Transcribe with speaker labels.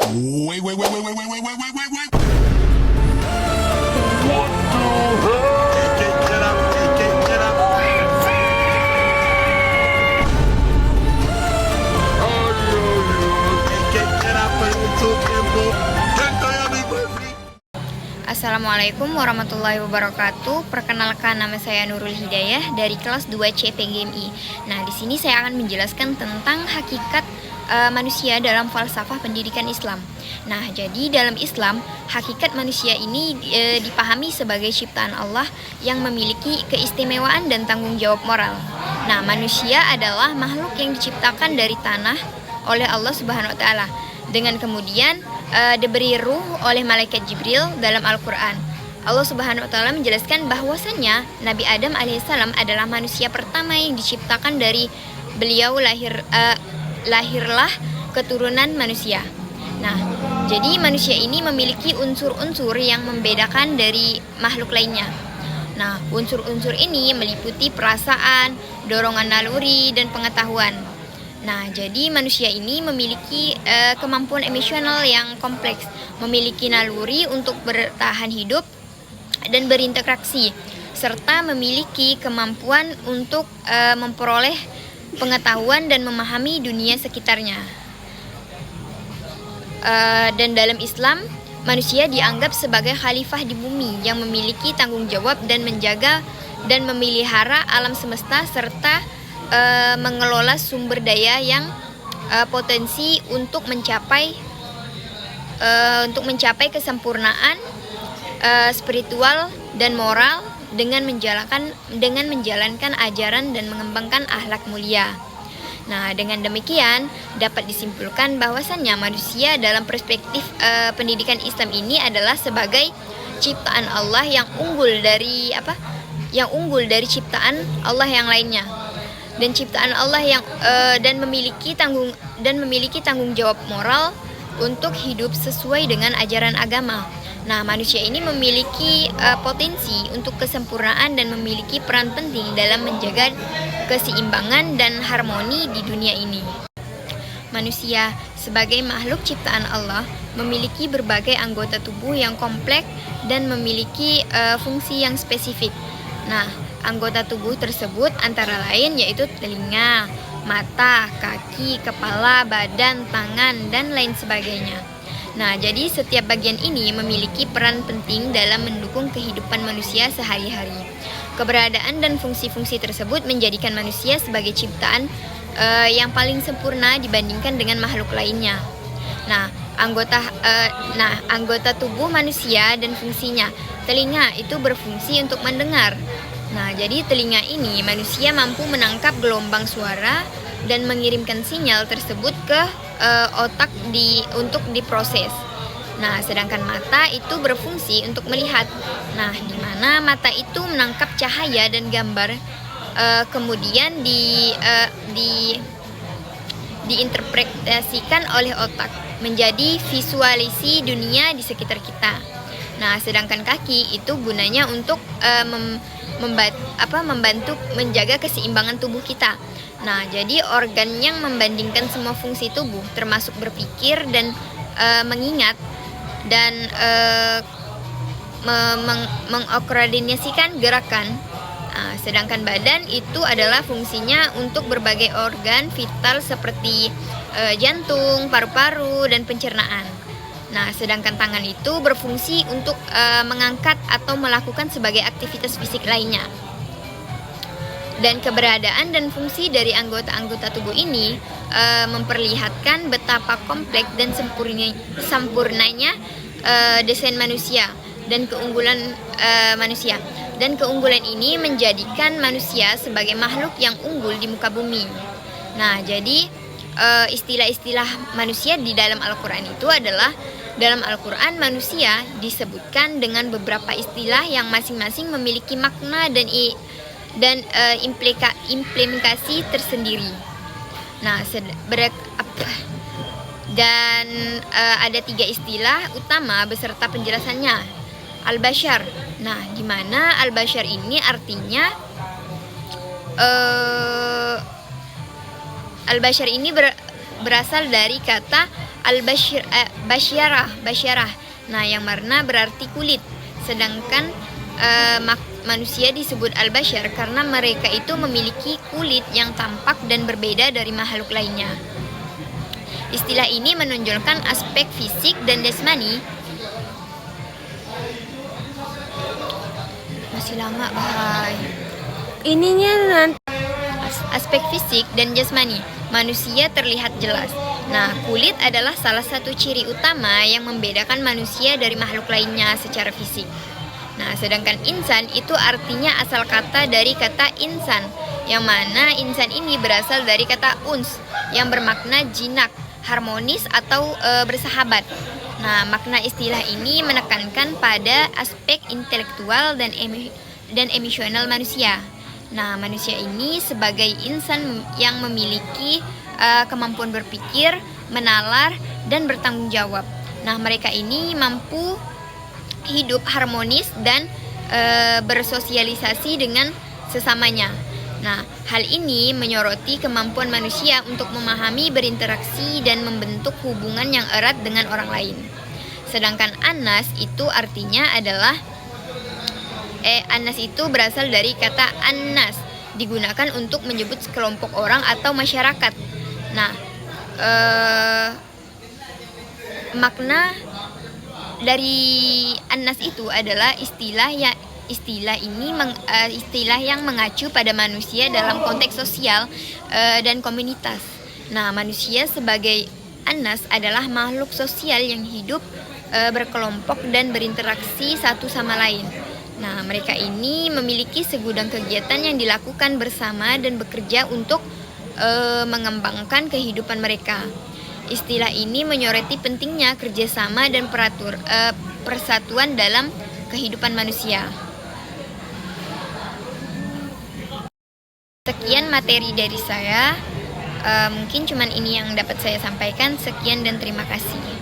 Speaker 1: Wait, wait, wait, wait, wait, wait, wait, wait, wait, wait, wait. Get up, get up. Get up,
Speaker 2: Assalamualaikum warahmatullahi wabarakatuh. Perkenalkan, nama saya Nurul Hidayah dari kelas 2 CPGMI. Nah, di sini saya akan menjelaskan tentang hakikat manusia dalam falsafah pendidikan Islam. Nah, jadi dalam Islam, hakikat manusia ini dipahami sebagai ciptaan Allah yang memiliki keistimewaan dan tanggung jawab moral. Nah, manusia adalah makhluk yang diciptakan dari tanah oleh Allah Subhanahu wa taala, dengan kemudian diberi ruh oleh malaikat Jibril dalam Al-Quran. Allah Subhanahu wa taala menjelaskan bahwasannya Nabi Adam alaihissalam adalah manusia pertama yang diciptakan dari beliau lahirlah keturunan manusia. Nah, jadi manusia ini memiliki unsur-unsur yang membedakan dari makhluk lainnya. Nah, unsur-unsur ini meliputi perasaan, dorongan naluri, dan pengetahuan. Nah, jadi manusia ini memiliki kemampuan emosional yang kompleks, memiliki naluri untuk bertahan hidup dan berinteraksi, serta memiliki kemampuan untuk memperoleh pengetahuan dan memahami dunia sekitarnya. Dan dalam Islam, manusia dianggap sebagai khalifah di bumi yang memiliki tanggung jawab dan menjaga dan memelihara alam semesta, serta mengelola sumber daya yang potensi untuk mencapai kesempurnaan spiritual dan moral dengan menjalankan ajaran dan mengembangkan akhlak mulia. Nah, dengan demikian dapat disimpulkan bahwasannya manusia dalam perspektif pendidikan Islam ini adalah sebagai ciptaan Allah yang unggul dari ciptaan Allah yang lainnya, dan ciptaan Allah yang dan memiliki tanggung jawab moral untuk hidup sesuai dengan ajaran agama. Nah, manusia ini memiliki potensi untuk kesempurnaan dan memiliki peran penting dalam menjaga keseimbangan dan harmoni di dunia ini. Manusia sebagai makhluk ciptaan Allah memiliki berbagai anggota tubuh yang kompleks dan memiliki fungsi yang spesifik. Nah, anggota tubuh tersebut antara lain yaitu telinga, mata, kaki, kepala, badan, tangan, dan lain sebagainya. Nah, jadi setiap bagian ini memiliki peran penting dalam mendukung kehidupan manusia sehari-hari. Keberadaan dan fungsi-fungsi tersebut menjadikan manusia sebagai ciptaan yang paling sempurna dibandingkan dengan makhluk lainnya. Nah, anggota tubuh manusia dan fungsinya. Telinga itu berfungsi untuk mendengar. Nah, jadi telinga ini manusia mampu menangkap gelombang suara dan mengirimkan sinyal tersebut ke otak untuk diproses. Nah, sedangkan mata itu berfungsi untuk melihat. Nah, di mana mata itu menangkap cahaya dan gambar, kemudian diinterpretasikan oleh otak menjadi visualisasi dunia di sekitar kita. Nah, sedangkan kaki itu gunanya untuk membantu menjaga keseimbangan tubuh kita. Nah, jadi organ yang membandingkan semua fungsi tubuh, termasuk berpikir dan mengingat dan mengkoordinasikan gerakan. Nah, sedangkan badan itu adalah fungsinya untuk berbagai organ vital seperti jantung, paru-paru, dan pencernaan. Nah, sedangkan tangan itu berfungsi untuk mengangkat atau melakukan sebagai aktivitas fisik lainnya. Dan keberadaan dan fungsi dari anggota-anggota tubuh ini memperlihatkan betapa kompleks dan sempurnanya desain manusia dan keunggulan manusia. Dan keunggulan ini menjadikan manusia sebagai makhluk yang unggul di muka bumi. Nah, jadi istilah-istilah manusia di dalam Al-Quran itu adalah, dalam Al-Quran manusia disebutkan dengan beberapa istilah yang masing-masing memiliki makna dan implikasi tersendiri. Nah, ada 3 istilah utama beserta penjelasannya. Al-Bashar. Nah, di mana Al-Bashar ini artinya Al-Bashar ini berasal dari kata basyarah. Nah, yang mana berarti kulit. Sedangkan manusia disebut al-basyar karena mereka itu memiliki kulit yang tampak dan berbeda dari makhluk lainnya. Istilah ini menonjolkan aspek fisik dan jasmani. Masih lama, bahai.
Speaker 3: Ininya nanti.
Speaker 2: Aspek fisik dan jasmani manusia terlihat jelas. Nah, kulit adalah salah satu ciri utama yang membedakan manusia dari makhluk lainnya secara fisik. Nah, sedangkan insan itu artinya asal kata dari kata insan, yang mana insan ini berasal dari kata uns yang bermakna jinak, harmonis atau bersahabat. Nah, makna istilah ini menekankan pada aspek intelektual dan emosional manusia. Nah, manusia ini sebagai insan yang memiliki kemampuan berpikir, menalar, dan bertanggung jawab. Nah, mereka ini mampu hidup harmonis dan bersosialisasi dengan sesamanya. Nah, hal ini menyoroti kemampuan manusia untuk memahami, berinteraksi, dan membentuk hubungan yang erat dengan orang lain. Sedangkan anas itu artinya adalah anas itu berasal dari kata annas, digunakan untuk menyebut sekelompok orang atau masyarakat. Nah, makna dari annas itu adalah istilah yang mengacu pada manusia dalam konteks sosial dan komunitas. Nah, manusia sebagai anas adalah makhluk sosial yang hidup berkelompok dan berinteraksi satu sama lain. Nah, mereka ini memiliki segudang kegiatan yang dilakukan bersama dan bekerja untuk mengembangkan kehidupan mereka. Istilah ini menyoroti pentingnya kerjasama dan persatuan dalam kehidupan manusia. Sekian materi dari saya. Mungkin cuman ini yang dapat saya sampaikan. Sekian dan terima kasih.